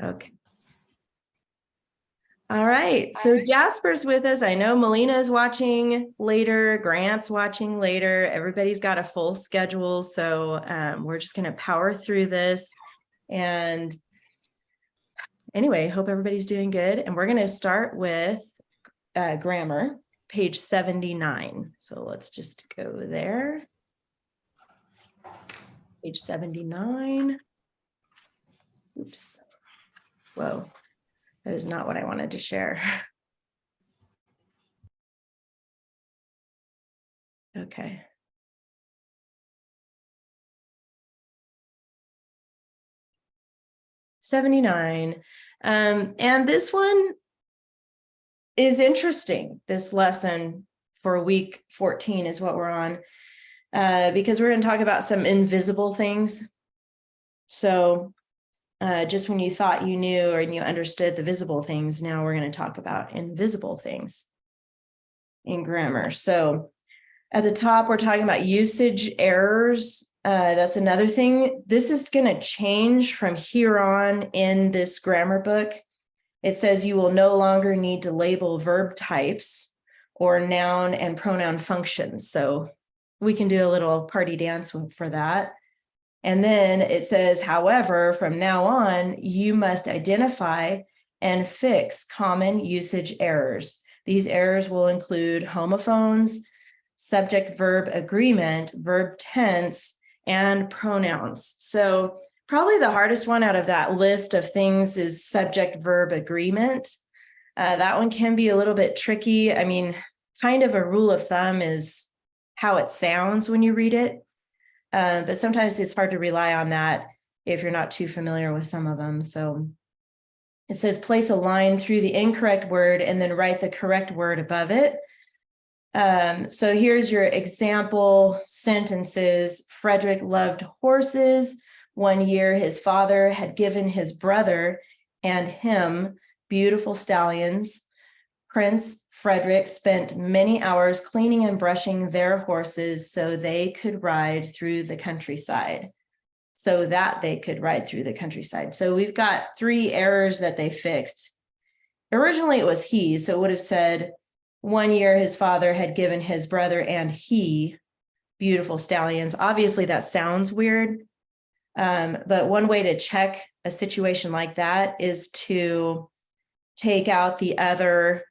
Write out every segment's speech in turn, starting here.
Okay. All right. So Jasper's with us. I know Melina is watching later. Grant's watching later. Everybody's got a full schedule. So we're just going to power through this. And anyway, hope everybody's doing good. And we're going to start with grammar, page 79. So let's just go there. Page 79. Oops. Whoa. That is not what I wanted to share. Okay. '79. And this one is interesting. This lesson for week 14 is what we're on, because we're going to talk about some invisible things. So just when you thought you knew or you understood the visible things, now we're going to talk about invisible things in grammar. So at the top, we're talking about usage errors. That's another thing. This is going to change from here on in this grammar book. It says you will no longer need to label verb types or noun and pronoun functions. So we can do a little party dance for that. And then it says, however, from now on, you must identify and fix common usage errors. These errors will include homophones, subject-verb agreement, verb tense, and pronouns. So probably the hardest one out of that list of things is subject-verb agreement. That one can be a little bit tricky. I mean, kind of a rule of thumb is how it sounds when you read it. But sometimes it's hard to rely on that if you're not too familiar with some of them. So it says place a line through the incorrect word and then write the correct word above it. So here's your example sentences. Frederick loved horses. 1 year, his father had given his brother and him beautiful stallions. Prince Frederick spent many hours cleaning and brushing their horses so they could ride through the countryside. So that they could ride through the countryside. So we've got 3 errors that they fixed. Originally, it was he, so it would have said 1 year his father had given his brother and he beautiful stallions. Obviously, that sounds weird. But one way to check a situation like that is to take out the other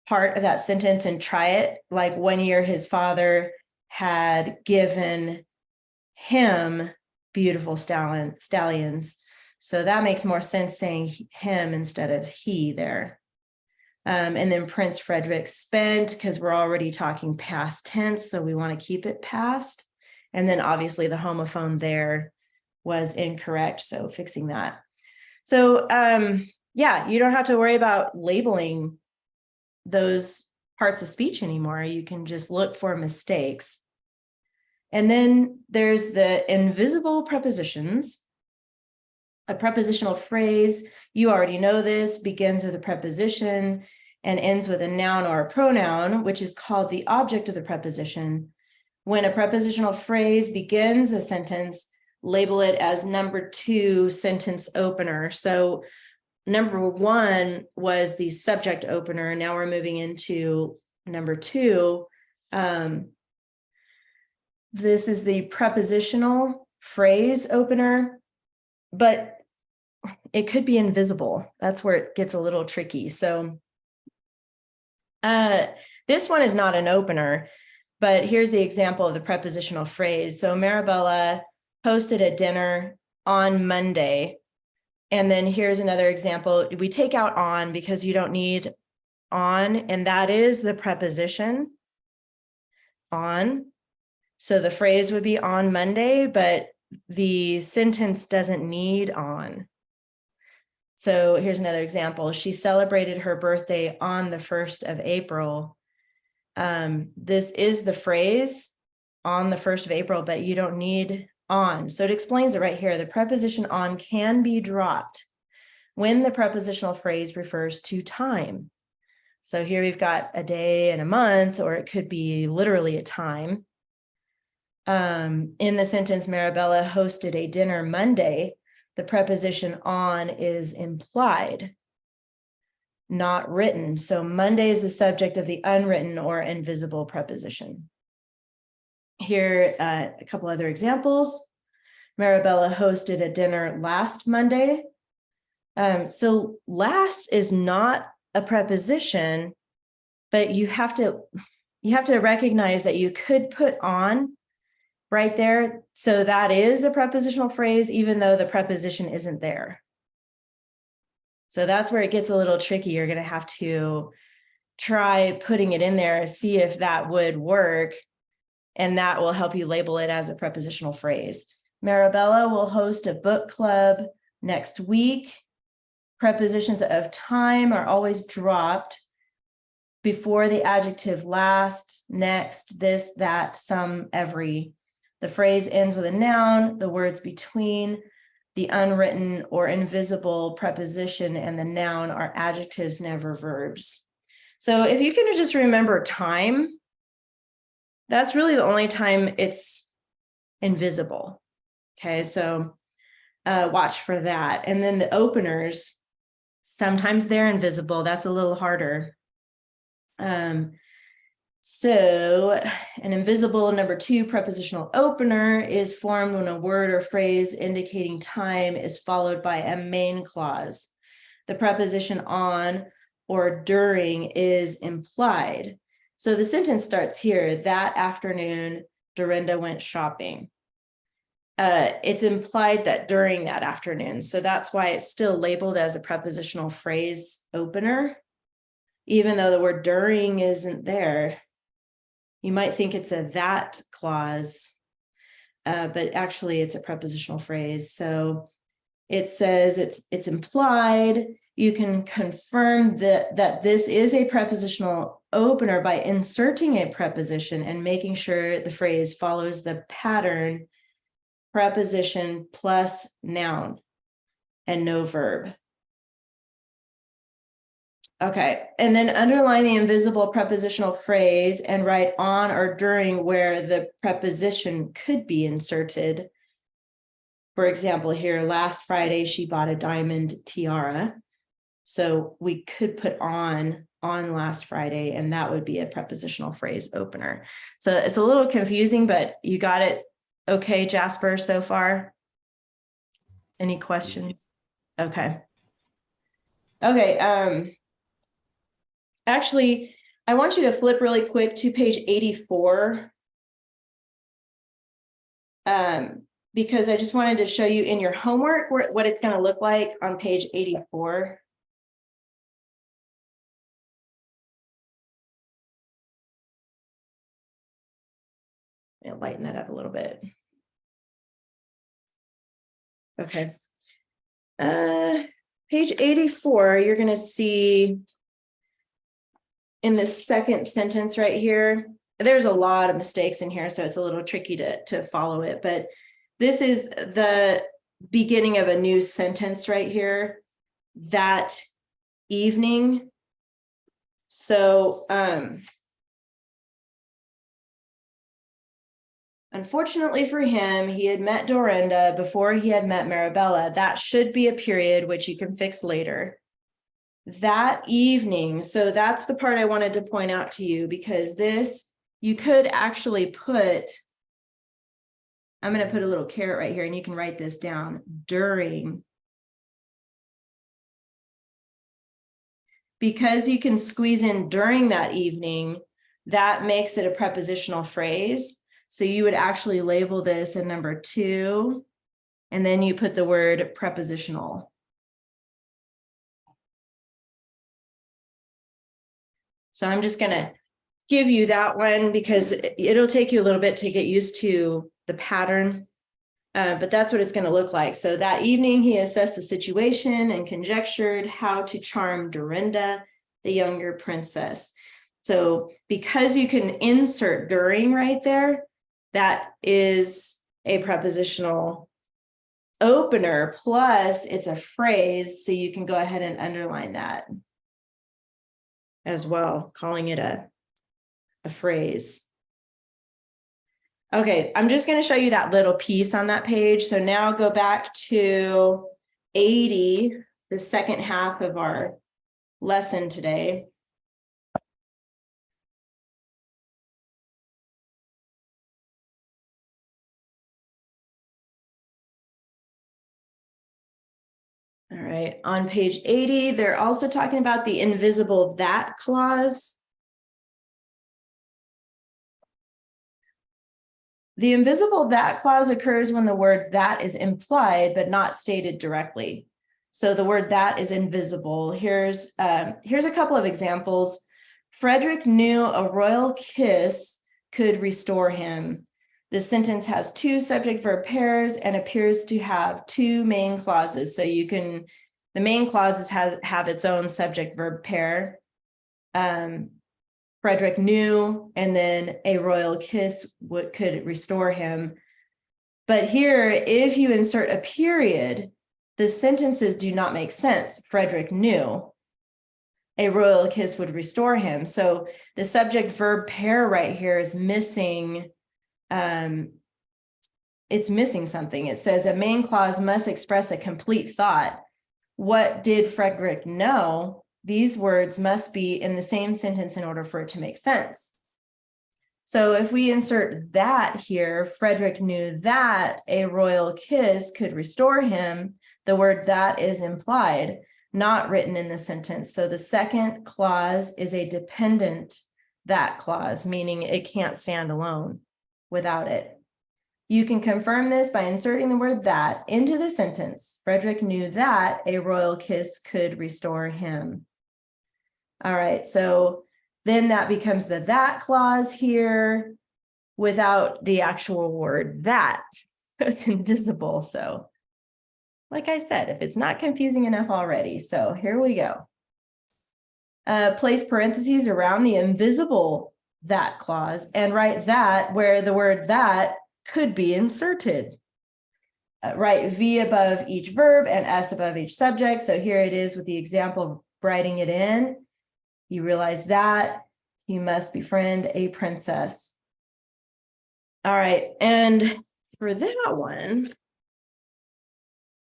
part of that sentence and try it. Like 1 year his father had given him beautiful stallions. So that makes more sense saying him instead of he there. And then Prince Frederick spent, because we're already talking past tense, so we want to keep it past. And then obviously the homophone there was incorrect, so fixing that. So yeah, you don't have to worry about labeling those parts of speech anymore. You can just look for mistakes. And then there's the invisible prepositions. A prepositional phrase, you already know this, begins with a preposition and ends with a noun or a pronoun, which is called the object of the preposition. When a prepositional phrase begins a sentence, label it as number 2 sentence opener. So number 1 was the subject opener. Now we're moving into number 2. This is the prepositional phrase opener, but it could be invisible. That's where it gets a little tricky. So this one is not an opener, but here's the example of the prepositional phrase. So Marabella hosted a dinner on Monday. And then here's another example. We take out on because you don't need on, and that is the preposition on. So the phrase would be on Monday, but the sentence doesn't need on. So here's another example. She celebrated her birthday on the 1st of April. This is the phrase on the 1st of April, but you don't need on. So it explains it right here. The preposition on can be dropped when the prepositional phrase refers to time. So here we've got a day and a month, or it could be literally a time. In the sentence, Marabella hosted a dinner Monday, the preposition on is implied, not written. So Monday is the subject of the unwritten or invisible preposition. Here, a couple other examples. Marabella hosted a dinner last Monday. So last is not a preposition, but you have to recognize that you could put on right there. So that is a prepositional phrase, even though the preposition isn't there. So that's where it gets a little tricky. You're going to have to try putting it in there, see if that would work, and that will help you label it as a prepositional phrase. Marabella will host a book club next week. Prepositions of time are always dropped before the adjective last, next, this, that, some, every. The phrase ends with a noun. The words between the unwritten or invisible preposition and the noun are adjectives, never verbs. So if you can just remember time, that's really the only time it's invisible. Okay, so watch for that. And then the openers, sometimes they're invisible. That's a little harder. So an invisible number 2 prepositional opener is formed when a word or phrase indicating time is followed by a main clause. The preposition on or during is implied. So the sentence starts here: that afternoon, Dorinda went shopping. It's implied that during that afternoon. So that's why it's still labeled as a prepositional phrase opener, even though the word during isn't there. You might think it's a that clause, but actually it's a prepositional phrase. So it says it's implied. You can confirm that this is a prepositional opener by inserting a preposition and making sure the phrase follows the pattern preposition plus noun and no verb. Okay, and then underline the invisible prepositional phrase and write on or during where the preposition could be inserted. For example, here, last Friday, she bought a diamond tiara. So we could put on last Friday, and that would be a prepositional phrase opener. So it's a little confusing, but you got it okay, Jasper, so far? Any questions? Okay. Okay, actually, I want you to flip really quick to page 84. Because I just wanted to show you in your homework what it's going to look like on page 84. I'll lighten that up a little bit. Okay. Page 84, you're going to see in the second sentence right here, there's a lot of mistakes in here, so it's a little tricky to follow it, but this is the beginning of a new sentence right here, that evening. So, unfortunately for him, he had met Dorinda before he had met Marabella. That should be a period, which you can fix later. That evening, so that's the part I wanted to point out to you, because this, you could actually put, I'm going to put a little caret right here, and you can write this down, during. Because you can squeeze in during that evening, that makes it a prepositional phrase. So you would actually label this in number 2, and then you put the word prepositional. So I'm just going to give you that one because it'll take you a little bit to get used to the pattern, but that's what it's going to look like. So that evening, he assessed the situation and conjectured how to charm Dorinda, the younger princess. So because you can insert during right there, that is a prepositional opener, plus it's a phrase, so you can go ahead and underline that as well, calling it a phrase. Okay, I'm just going to show you that little piece on that page. So now go back to 80, the second half of our lesson today. All right, on page 80, they're also talking about the invisible that clause. The invisible that clause occurs when the word that is implied but not stated directly. So the word that is invisible. Here's a couple of examples. Frederick knew a royal kiss could restore him. The sentence has two subject verb pairs and appears to have two main clauses. So you can, the main clauses have its own subject verb pair. Frederick knew, and then a royal kiss could restore him. But here, if you insert a period, the sentences do not make sense. Frederick knew a royal kiss would restore him. So the subject verb pair right here is missing. It's missing something. It says a main clause must express a complete thought. What did Frederick know? These words must be in the same sentence in order for it to make sense. So if we insert that here, Frederick knew that a royal kiss could restore him, the word that is implied, not written in the sentence. So the second clause is a dependent that clause, meaning it can't stand alone without it. You can confirm this by inserting the word that into the sentence. Frederick knew that a royal kiss could restore him. All right, so then that becomes the that clause here without the actual word that. It's invisible. So like I said, if it's not confusing enough already, so here we go. Place parentheses around the invisible that clause and write that where the word that could be inserted. Write V above each verb and S above each subject. So here it is with the example of writing it in. You realize that you must befriend a princess. All right, and for that one,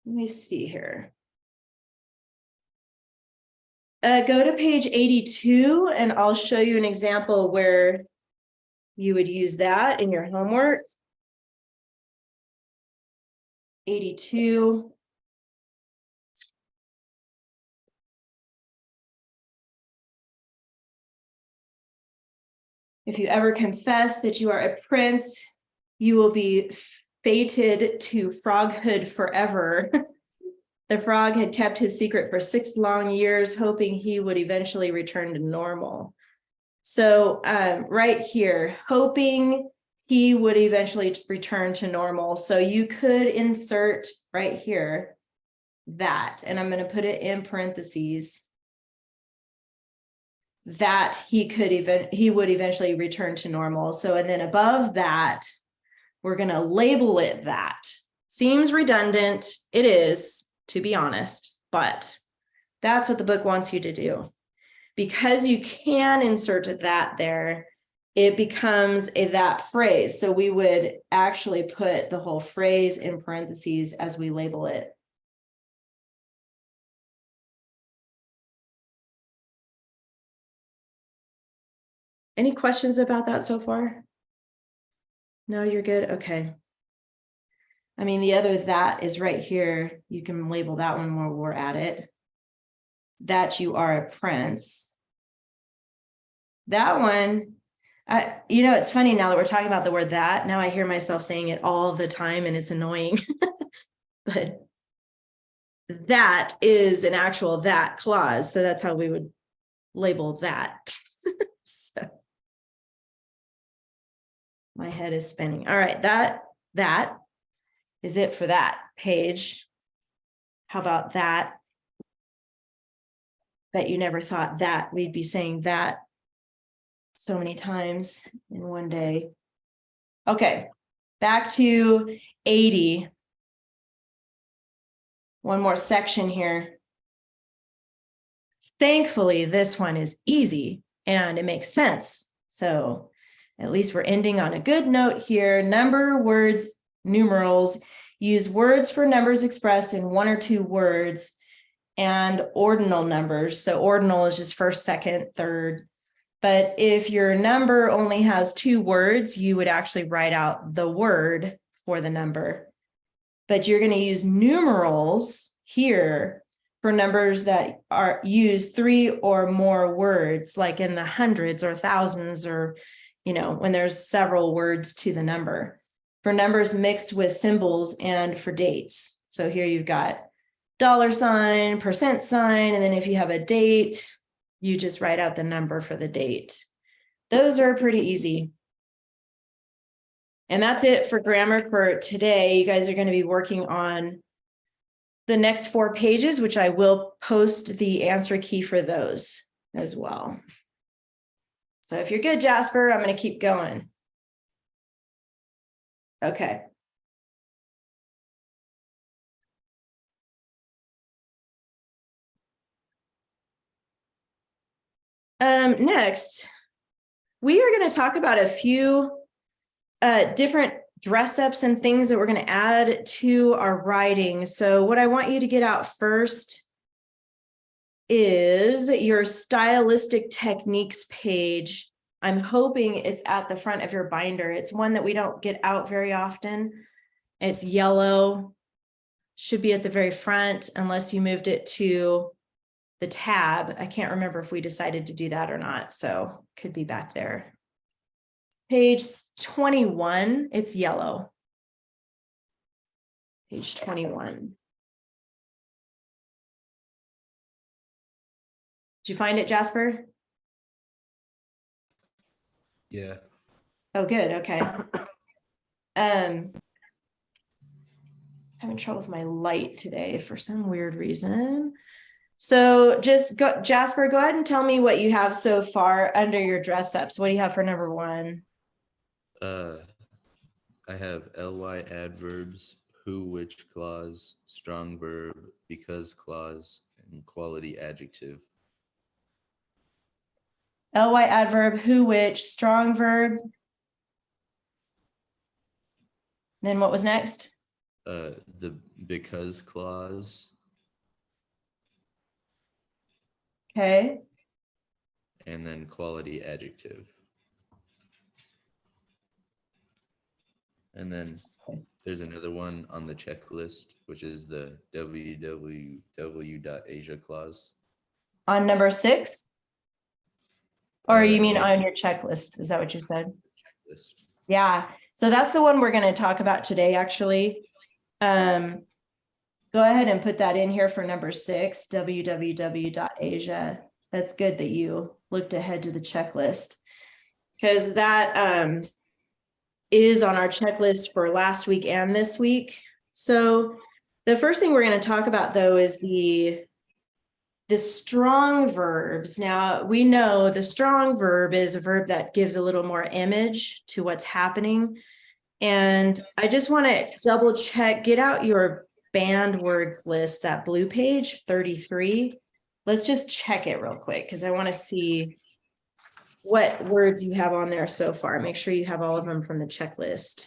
let me see here. Go to page 82 and I'll show you an example where you would use that in your homework. 82. If you ever confess that you are a prince, you will be fated to froghood forever. The frog had kept his secret for 6 long years, hoping he would eventually return to normal. So right here, hoping he would eventually return to normal. So you could insert right here that, and I'm going to put it in parentheses, that he would eventually return to normal. So, and then above that, we're going to label it that. Seems redundant. It is, to be honest, but that's what the book wants you to do. Because you can insert that there, it becomes a that phrase. So we would actually put the whole phrase in parentheses as we label it. Any questions about that so far? No, you're good? Okay. I mean, the other that is right here. You can label that one while we're at it. That you are a prince. That one, you know, it's funny now that we're talking about the word that, now I hear myself saying it all the time and it's annoying. But that is an actual that clause. So that's how we would label that. So my head is spinning. All right, that is it for that page. How about that? Bet you never thought that we'd be saying that so many times in one day. Okay, back to 80. One more section here. Thankfully, this one is easy and it makes sense. So at least we're ending on a good note here. Number, words, numerals. use words for numbers expressed in 1 or 2 words, and ordinal numbers. So ordinal is just first, second, third. But if your number only has 2 words, you would actually write out the word for the number. But you're going to use numerals here for numbers that are use 3 or more words, like in the hundreds or thousands, or, you know, when there's several words to the number. For numbers mixed with symbols and for dates. So here you've got $, %, and then if you have a date, you just write out the number for the date. Those are pretty easy. And that's it for grammar for today. You guys are going to be working on the next 4 pages, which I will post the answer key for those as well. So if you're good, Jasper, I'm going to keep going. Okay. Next, we are going to talk about a few different dress ups and things that we're going to add to our writing. So what I want you to get out first is your stylistic techniques page. I'm hoping it's at the front of your binder. It's one that we don't get out very often. It's yellow, should be at the very front unless you moved it to the tab. I can't remember if we decided to do that or not, so could be back there. Page 21, it's yellow. Page 21. Did you find it, Jasper? Yeah. Oh, good. Okay. Having trouble with my light today for some weird reason. So just go, Jasper, go ahead and tell me what you have so far under your dress ups. What do you have for number 1? I have ly adverbs, who, which clause, strong verb, because clause, and quality adjective. Ly adverb, who, which, strong verb. Then what was next? The because clause. Okay. And then quality adjective. And then there's another one on the checklist, which is the www.asia clause. On number 6? Or you mean on your checklist? Is that what you said? Checklist. Yeah. So that's the one we're going to talk about today, actually. Go ahead and put that in here for number 6, www.asia. That's good that you looked ahead to the checklist, because that is on our checklist for last week and this week. So the first thing we're going to talk about, though, is the strong verbs. Now, we know the strong verb is a verb that gives a little more image to what's happening. And I just want to double check, get out your banned words list, that blue page 33. Let's just check it real quick, because I want to see what words you have on there so far. Make sure you have all of them from the checklist.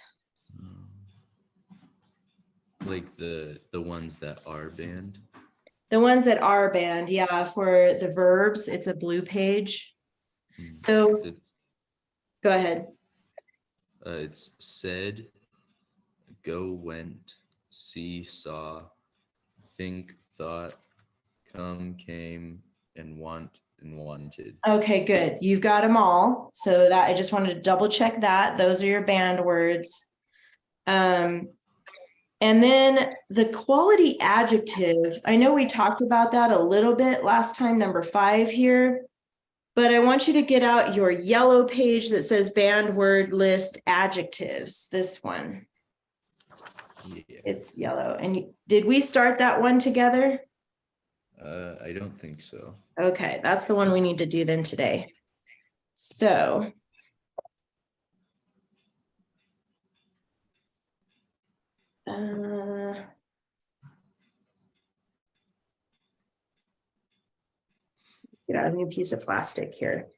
Like the ones that are banned? The ones that are banned, yeah. For the verbs, it's a blue page. So go ahead. It's said, go, went, see, saw, think, thought, come, came, and want, and wanted. Okay, good. You've got them all. So that I just wanted to double check that. Those are your banned words. And then the quality adjective, I know we talked about that a little bit last time, number 5 here, but I want you to get out your yellow page that says banned word list adjectives, this one. Yeah. It's yellow. And did we start that one together? I don't think so. Okay, that's the one we need to do then today. So get out a new piece of plastic here.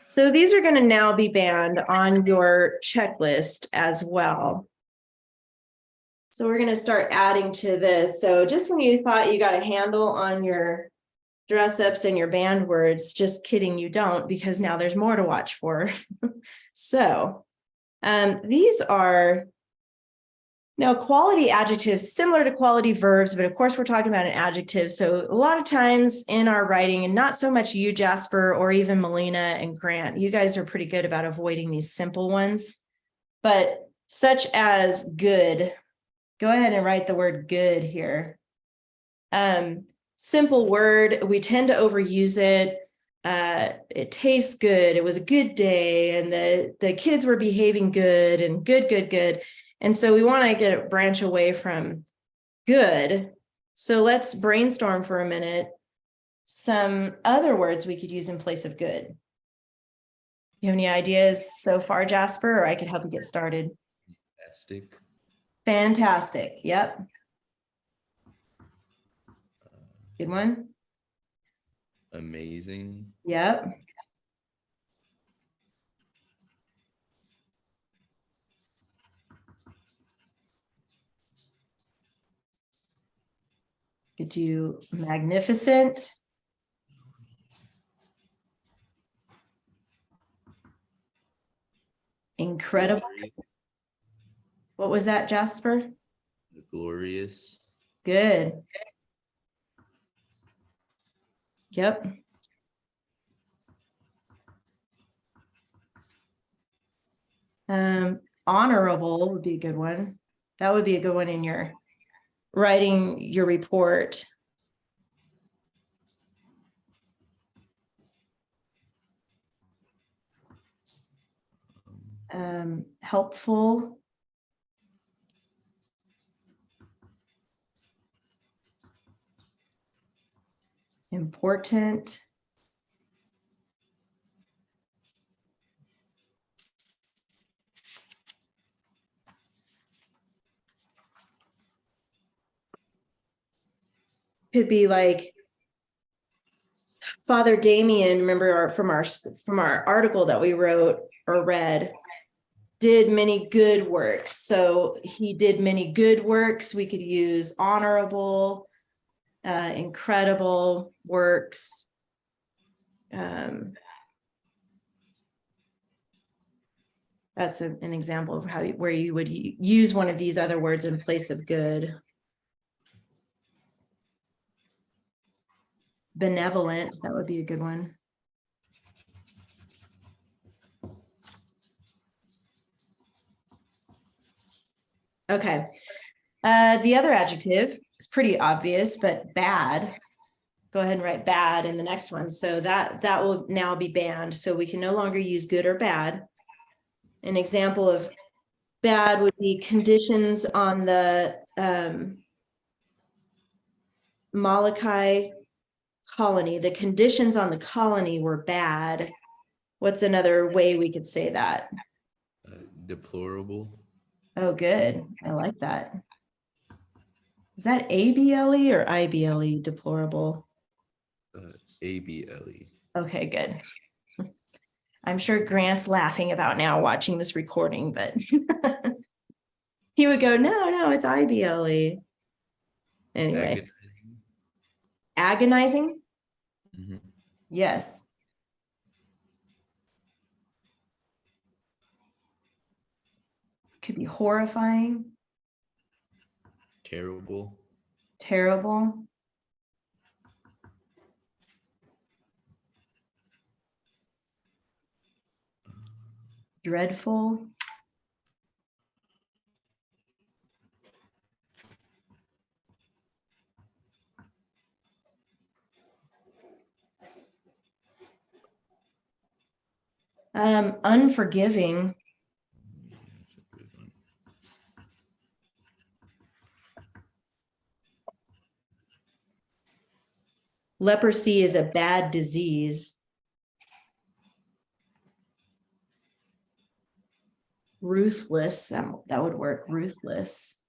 So these are going to now be banned on your checklist as well. So we're going to start adding to this. So just when you thought you got a handle on your dress ups and your band words, just kidding, you don't, because now there's more to watch for. So these are now quality adjectives, similar to quality verbs, but of course we're talking about an adjective. So a lot of times in our writing, and not so much you, Jasper, or even Melina and Grant, you guys are pretty good about avoiding these simple ones, but such as good. Go ahead and write the word good here. Simple word, we tend to overuse it. It tastes good. It was a good day, and the kids were behaving good, and good. And so we want to branch away from good. So let's brainstorm for a minute some other words we could use in place of good. You have any ideas so far, Jasper, or I could help you get started? Fantastic. Fantastic. Yep. Good one. Amazing. Yep. Could do magnificent. Incredible. What was that, Jasper? Glorious. Good. Yep. Honorable would be a good one. That would be a good one in your writing your report. Helpful. Important. Could be like Father Damien, remember from our article that we wrote or read, did many good works. So he did many good works. We could use honorable, incredible works. That's an example of where you would use one of these other words in place of good. Benevolent, that would be a good one. Okay. The other adjective is pretty obvious, but bad. Go ahead and write bad in the next one. So that will now be banned. So we can no longer use good or bad. An example of bad would be conditions on the Molokai colony. The conditions on the colony were bad. What's another way we could say that? Deplorable. Oh, good. I like that. Is that ABLE or IBLE, deplorable? ABLE. Okay, good. I'm sure Grant's laughing about now watching this recording, but he would go, no, it's IBLE. Anyway. Agonizing? Mm-hmm. Yes. Could be horrifying. Terrible. Terrible. Dreadful. Unforgiving. That's a good one. Leprosy is a bad disease. Ruthless, that would work. Ruthless.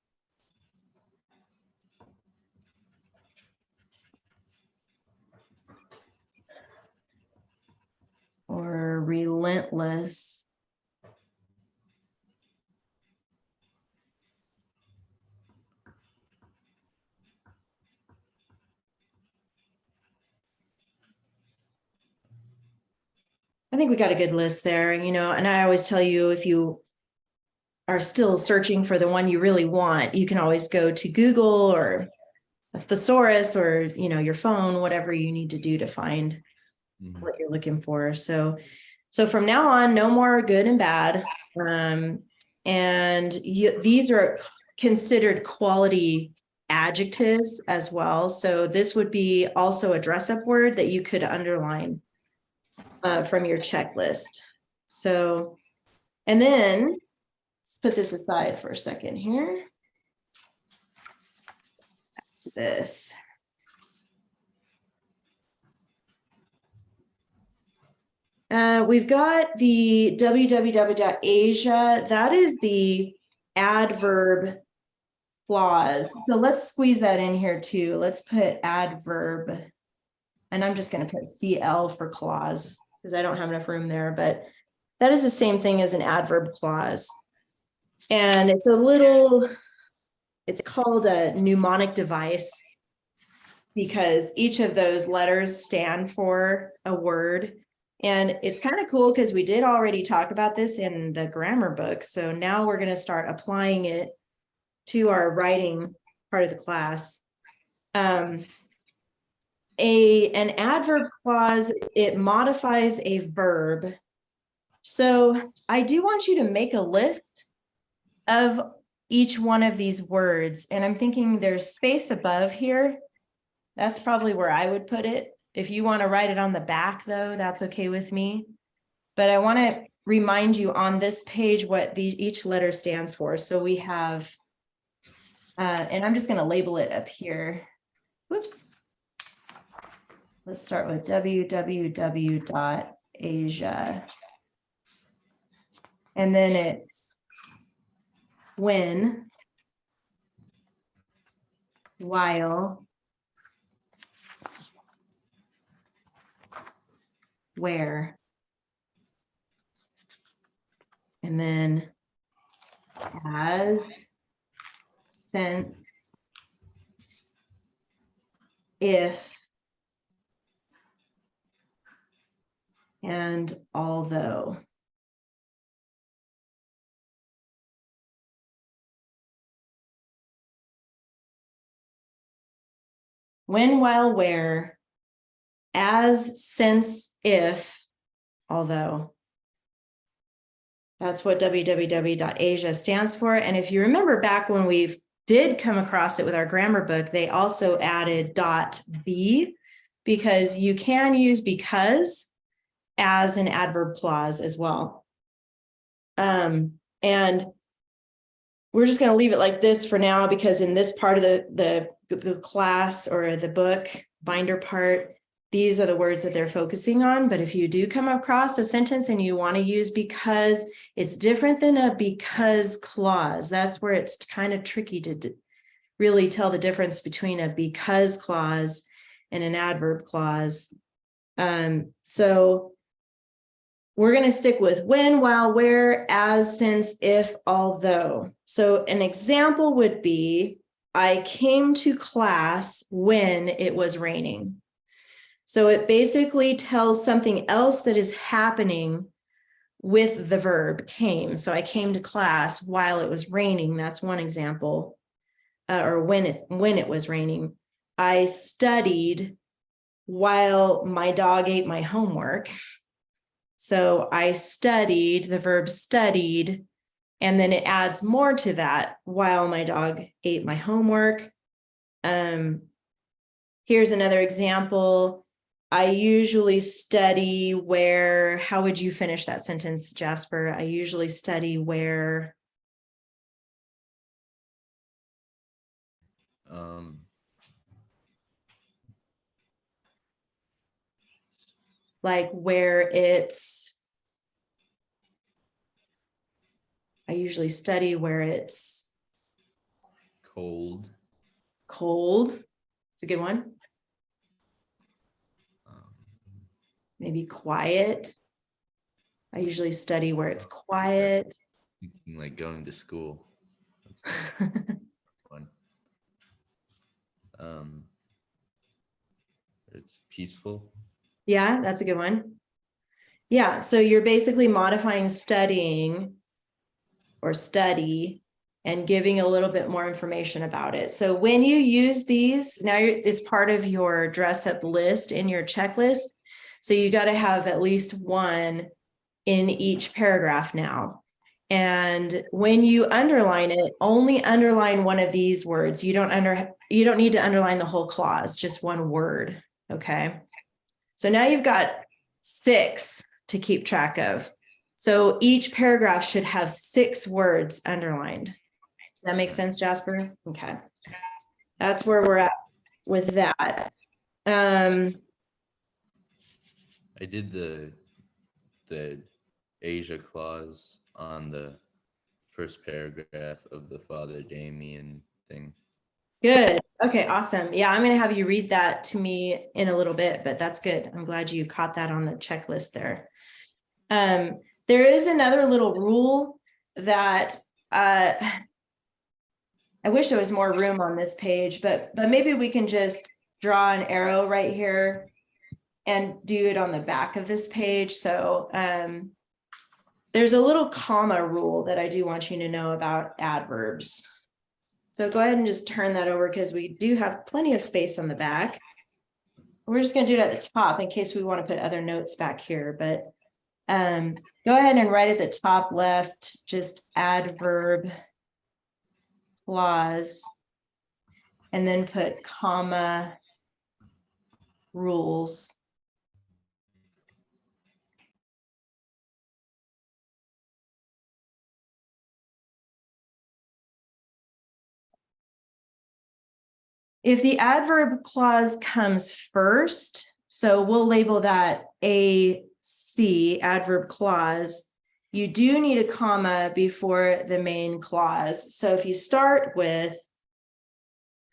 Or relentless. I think we got a good list there, you know, and I always tell you, if you are still searching for the one you really want, you can always go to Google or a thesaurus or, you know, your phone, whatever you need to do to find what you're looking for. So from now on, no more good and bad. And these are considered quality adjectives as well. So this would be also a dress-up word that you could underline from your checklist. So, and then let's put this aside for a second here. Back to this. We've got the www.asia. That is the adverb clause. So let's squeeze that in here too. Let's put adverb. And I'm just going to put CL for clause because I don't have enough room there. But that is the same thing as an adverb clause. And it's called a mnemonic device because each of those letters stand for a word. And it's kind of cool because we did already talk about this in the grammar book. So now we're going to start applying it to our writing part of the class. An adverb clause, it modifies a verb. So I do want you to make a list of each one of these words. And I'm thinking there's space above here. That's probably where I would put it. If you want to write it on the back, though, that's okay with me. But I want to remind you on this page what each letter stands for. So we have, and I'm just going to label it up here. Whoops. Let's start with www.asia. And then it's when, while, where, and then as, since, if, and although. When, while, where, as, since, if, although. That's what www.asia stands for. And if you remember back when we did come across it with our grammar book, they also added .b because you can use because as an adverb clause as well. And we're just going to leave it like this for now because in this part of the class or the book binder part, these are the words that they're focusing on. But if you do come across a sentence and you want to use because, it's different than a because clause. That's where it's kind of tricky to really tell the difference between a because clause and an adverb clause. So we're going to stick with when, while, where, as, since, if, although. So an example would be, I came to class when it was raining. So it basically tells something else that is happening with the verb came. So I came to class while it was raining. That's one example. Or when it was raining. I studied while my dog ate my homework. So I studied, the verb studied, and then it adds more to that while my dog ate my homework. Here's another example. I usually study where, how would you finish that sentence, Jasper? I usually study where. Like where it's, I usually study where it's cold. Cold. It's a good one. Maybe quiet. I usually study where it's quiet. Thinking like going to school. That's fun. It's peaceful. Yeah, that's a good one. Yeah, so you're basically modifying studying or study and giving a little bit more information about it. So when you use these, now it's part of your dress up list in your checklist. So you got to have at least one in each paragraph now. And when you underline it, only underline one of these words. You don't need to underline the whole clause, just one word. Okay. So now you've got 6 to keep track of. So each paragraph should have 6 words underlined. Does that make sense, Jasper? Okay. That's where we're at with that. I did the Asia clause on the first paragraph of the Father Damien thing. Good. Okay, awesome. Yeah, I'm going to have you read that to me in a little bit, but that's good. I'm glad you caught that on the checklist there. There is another little rule that I wish there was more room on this page, but maybe we can just draw an arrow right here and do it on the back of this page. So there's a little comma rule that I do want you to know about adverbs. So go ahead and just turn that over because we do have plenty of space on the back. We're just going to do it at the top in case we want to put other notes back here, but go ahead and write at the top left, just adverb clause, and then put comma rules. If the adverb clause comes first, so we'll label that AC, adverb clause, you do need a comma before the main clause. So if you start with,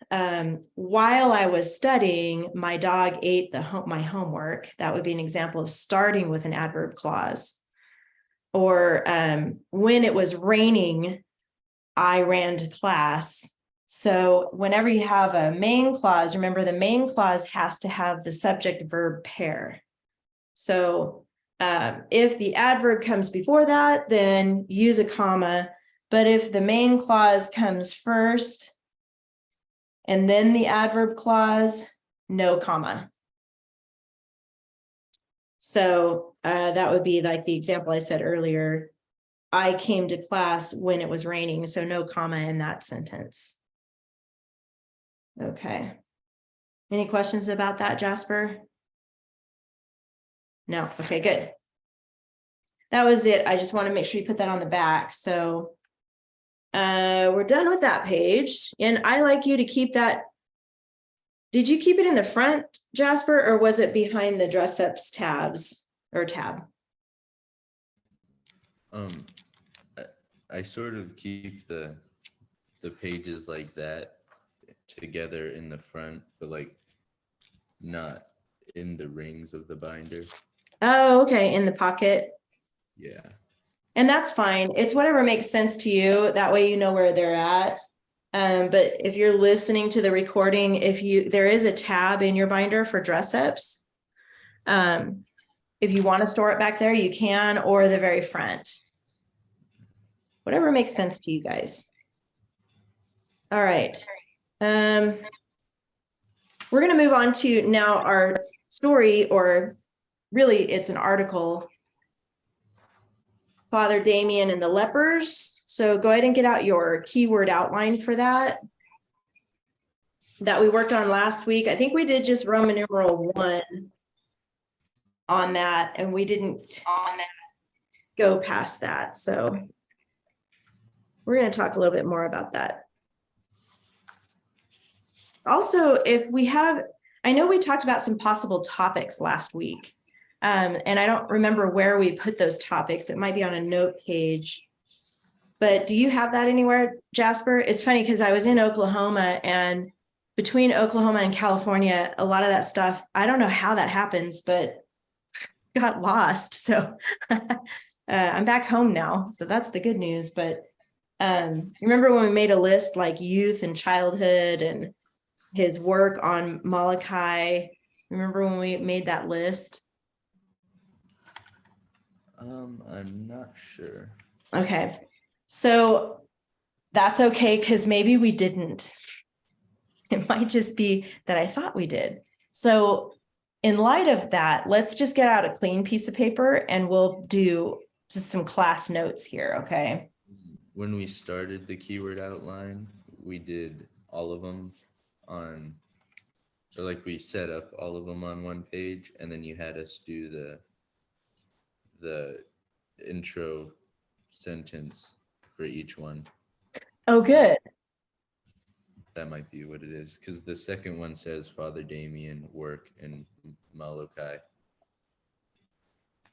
while I was studying, my dog ate my homework, that would be an example of starting with an adverb clause. Or when it was raining, I ran to class. So whenever you have a main clause, remember the main clause has to have the subject verb pair. So if the adverb comes before that, then use a comma. But if the main clause comes first and then the adverb clause, no comma. So that would be like the example I said earlier. I came to class when it was raining, so no comma in that sentence. Okay. Any questions about that, Jasper? No. Okay, good. That was it. I just want to make sure you put that on the back. So we're done with that page. And I like you to keep that. Did you keep it in the front, Jasper, or was it behind the dress ups tabs or tab? I sort of keep the pages like that together in the front, but like not in the rings of the binder. Oh, okay, in the pocket. Yeah. And that's fine. It's whatever makes sense to you. That way you know where they're at. But if you're listening to the recording, there is a tab in your binder for dress ups. If you want to store it back there, you can, or the very front. Whatever makes sense to you guys. All right. We're going to move on to now our story, or really it's an article, Father Damien and the Lepers. So go ahead and get out your keyword outline for that we worked on last week. I think we did just Roman numeral 1 on that, and we didn't go past that. So we're going to talk a little bit more about that. Also, I know we talked about some possible topics last week, and I don't remember where we put those topics. It might be on a note page, but do you have that anywhere, Jasper? It's funny because I was in Oklahoma, and between Oklahoma and California, a lot of that stuff, I don't know how that happens, but got lost. So I'm back home now. So that's the good news. But remember when we made a list like youth and childhood and his work on Malachi? Remember when we made that list? I'm not sure. Okay, so that's okay, because maybe we didn't. It might just be that I thought we did. So in light of that, let's just get out a clean piece of paper and we'll do just some class notes here, okay? When we started the keyword outline, we did all of them on, or like we set up all of them on one page, and then you had us do the intro sentence for each one. Oh, good. That might be what it is, because the second one says Father Damien work in Molokai.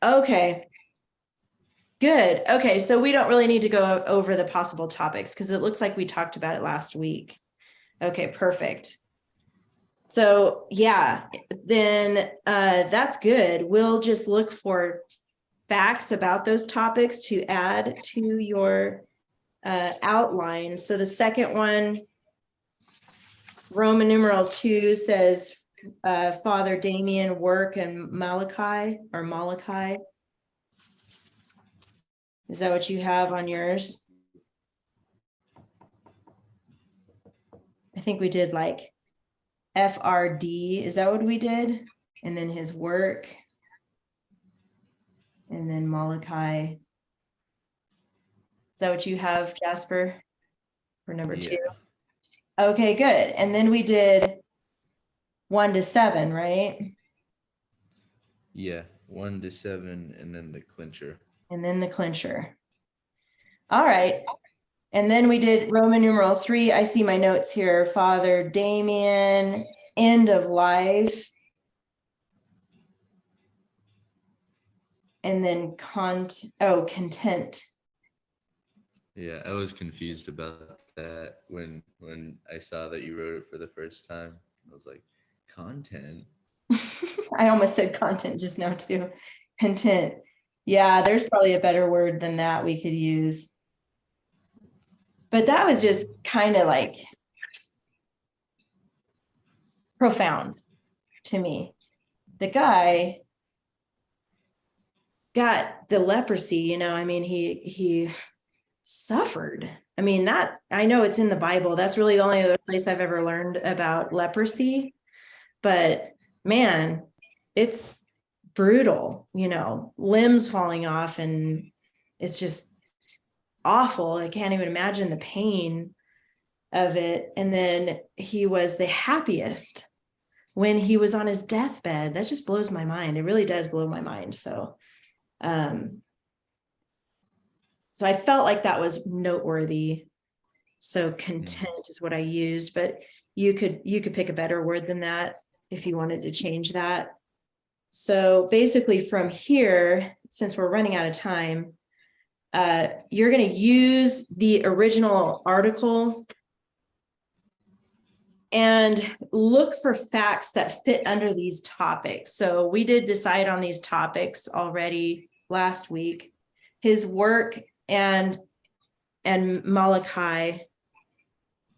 Okay. Good. Okay, so we don't really need to go over the possible topics because it looks like we talked about it last week. Okay, perfect. So yeah, then that's good. We'll just look for facts about those topics to add to your outline. So the second one, Roman numeral 2 says Father Damien work in Malachi or Malachi. Is that what you have on yours? I think we did like FRD. Is that what we did? And then his work. And then Malachi. Is that what you have, Jasper? For number 2? Okay, good. And then we did 1 to 7, right? Yeah, 1 to 7, and then the clincher. And then the clincher. All right. And then we did Roman numeral 3. I see my notes here. Father Damien, end of life. And then content. Yeah, I was confused about that when I saw that you wrote it for the first time. I was like, content? I almost said content just now too. Content. Yeah, there's probably a better word than that we could use. But that was just kind of like profound to me. The guy got the leprosy, you know, I mean, he suffered. I mean, that I know it's in the Bible. That's really the only other place I've ever learned about leprosy. But man, it's brutal, you know, limbs falling off, and it's just awful. I can't even imagine the pain of it. And then he was the happiest when he was on his deathbed. That just blows my mind. It really does blow my mind. So I felt like that was noteworthy. So content is what I used, but you could pick a better word than that if you wanted to change that. So basically from here, since we're running out of time, you're going to use the original article and look for facts that fit under these topics. So we did decide on these topics already last week. His work and Malachi.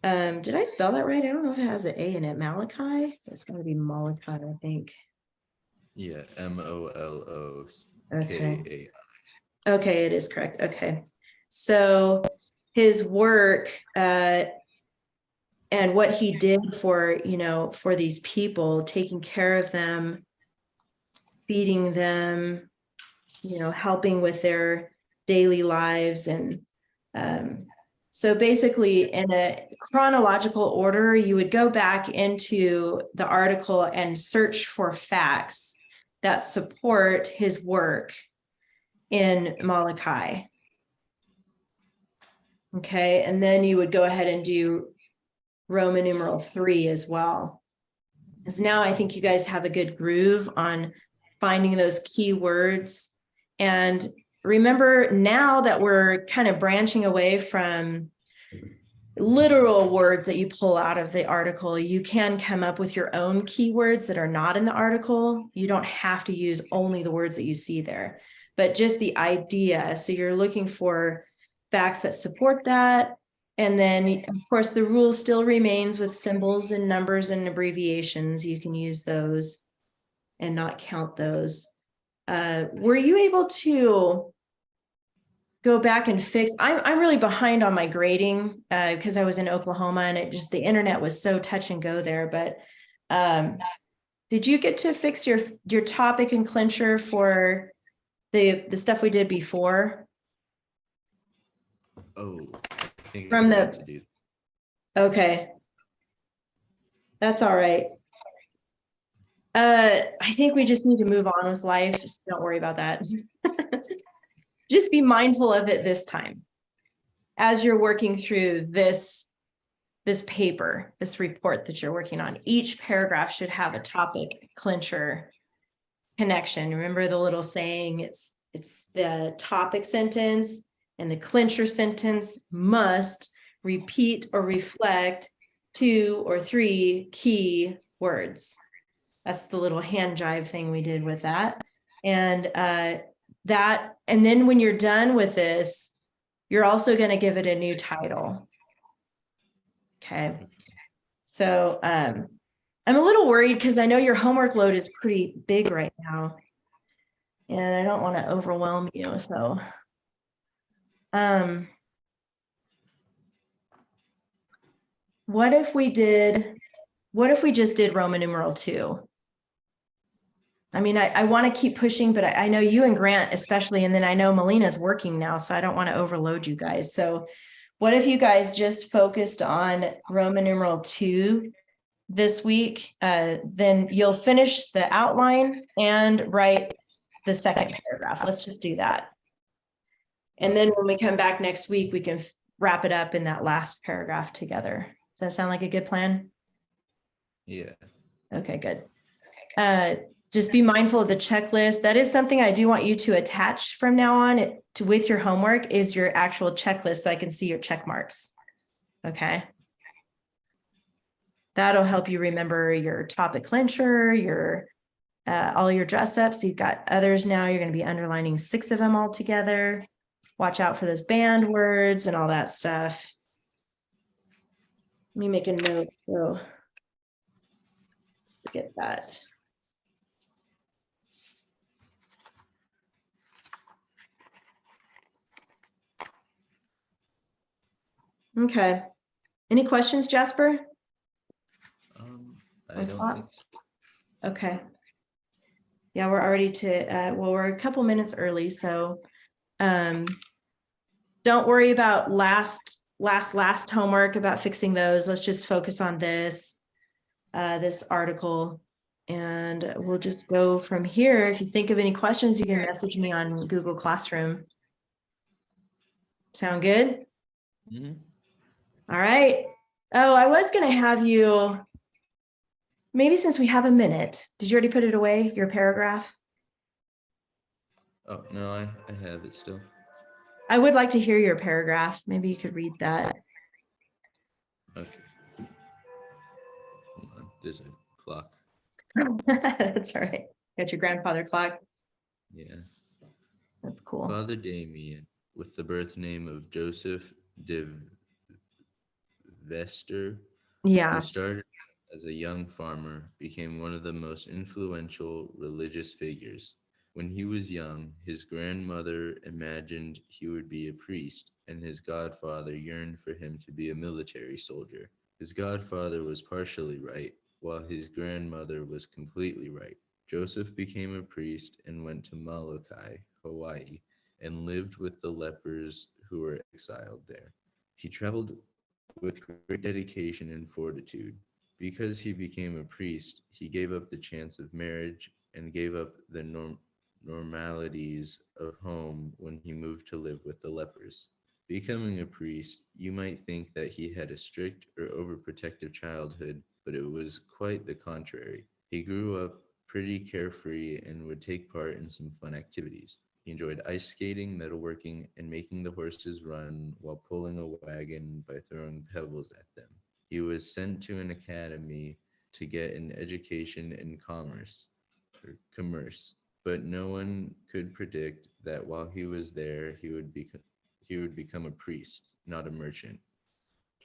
Did I spell that right? I don't know if it has an A in it. Malachi? It's going to be Malachi, I think. Yeah, MOLOKAI. Okay. Okay, it is correct. Okay. So his work and what he did for, you know, for these people, taking care of them, feeding them, you know, helping with their daily lives. And so basically in a chronological order, you would go back into the article and search for facts that support his work in Malachi. Okay, and then you would go ahead and do Roman numeral 3 as well. Because now I think you guys have a good groove on finding those key words. And remember, now that we're kind of branching away from literal words that you pull out of the article, you can come up with your own keywords that are not in the article. You don't have to use only the words that you see there, but just the idea. So you're looking for facts that support that. And then, of course, the rule still remains with symbols and numbers and abbreviations. You can use those and not count those. Were you able to go back and fix? I'm really behind on my grading because I was in Oklahoma and the internet was so touch and go there. But did you get to fix your topic and clincher for the stuff we did before? Oh, I think From I the- forgot to do. Okay. That's all right. I think we just need to move on with life. Just don't worry about that. Just be mindful of it this time. As you're working through this paper, this report that you're working on, each paragraph should have a topic clincher connection. Remember the little saying, it's the topic sentence and the clincher sentence must repeat or reflect 2 or 3 key words. That's the little hand jive thing we did with that. And and then when you're done with this, you're also going to give it a new title. Okay. So I'm a little worried because I know your homework load is pretty big right now. And I don't want to overwhelm you. So what if we just did Roman numeral 2? I mean, I want to keep pushing, but I know you and Grant especially, and then I know Melina's working now, so I don't want to overload you guys. So what if you guys just focused on Roman numeral 2 this week? Then you'll finish the outline and write the second paragraph. Let's just do that. And then when we come back next week, we can wrap it up in that last paragraph together. Does that sound like a good plan? Yeah. Okay, good. Just be mindful of the checklist. That is something I do want you to attach from now on with your homework is your actual checklist so I can see your check marks. Okay. That'll help you remember your topic clincher, your all your dress ups. You've got others now. You're going to be underlining 6 of them all together. Watch out for those banned words and all that stuff. Let me make a note so forget that. Okay. Any questions, Jasper? I don't think so. Okay. Yeah, we're already we're a couple minutes early, so don't worry about last homework about fixing those. Let's just focus on this article, and we'll just go from here. If you think of any questions, you can message me on Google Classroom. Sound good? Mm-hmm. All right. Oh, I was going to have you, maybe since we have a minute, did you already put it away, your paragraph? Oh, no, I have it still. I would like to hear your paragraph. Maybe you could read that. Okay. Hold on. There's a clock. That's all right. Got your grandfather clock. Yeah. That's cool. Father Damien, with the birth name of Joseph de Vester, Yeah. who started as a young farmer, became one of the most influential religious figures. When he was young, his grandmother imagined he would be a priest, and his godfather yearned for him to be a military soldier. His godfather was partially right, while his grandmother was completely right. Joseph became a priest and went to Molokai, Hawaii, and lived with the lepers who were exiled there. He traveled with great dedication and fortitude. Because he became a priest, he gave up the chance of marriage and gave up the normalities of home when he moved to live with the lepers. Becoming a priest, you might think that he had a strict or overprotective childhood, but it was quite the contrary. He grew up pretty carefree and would take part in some fun activities. He enjoyed ice skating, metalworking, and making the horses run while pulling a wagon by throwing pebbles at them. He was sent to an academy to get an education in commerce, but no one could predict that while he was there, he would become a priest, not a merchant.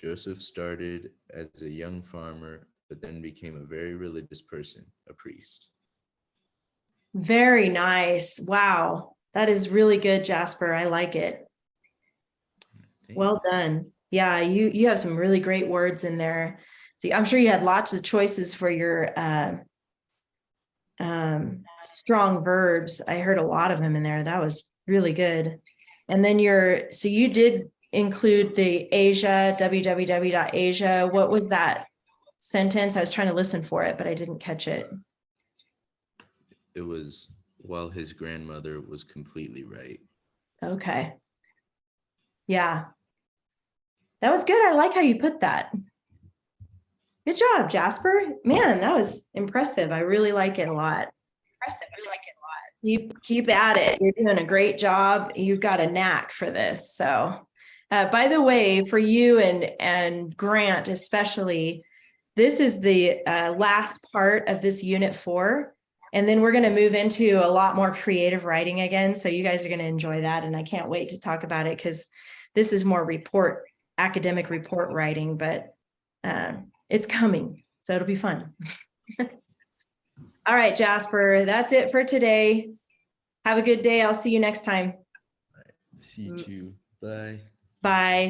Joseph started as a young farmer, but then became a very religious person, a priest. Very nice. Wow. That is really good, Jasper. I like it. Well Thanks. done. Yeah, you have some really great words in there. See, I'm sure you had lots of choices for your strong verbs. I heard a lot of them in there. That was really good. And then so you did include the Asia, www.asia. What was that sentence? I was trying to listen for it, but I didn't catch it. It was while his grandmother was completely right. Okay. Yeah. That was good. I like how you put that. Good job, Jasper. Man, that was impressive. I really like it a lot. You keep at it. You're doing a great job. You've got a knack for this. So, by the way, for you and Grant especially, this is the last part of this unit 4. And then we're going to move into a lot more creative writing again. So you guys are going to enjoy that. And I can't wait to talk about it because this is more academic report writing, but it's coming. So it'll be fun. All right, Jasper, that's it for today. Have a good day. I'll see you next time. See you too. Bye. Bye.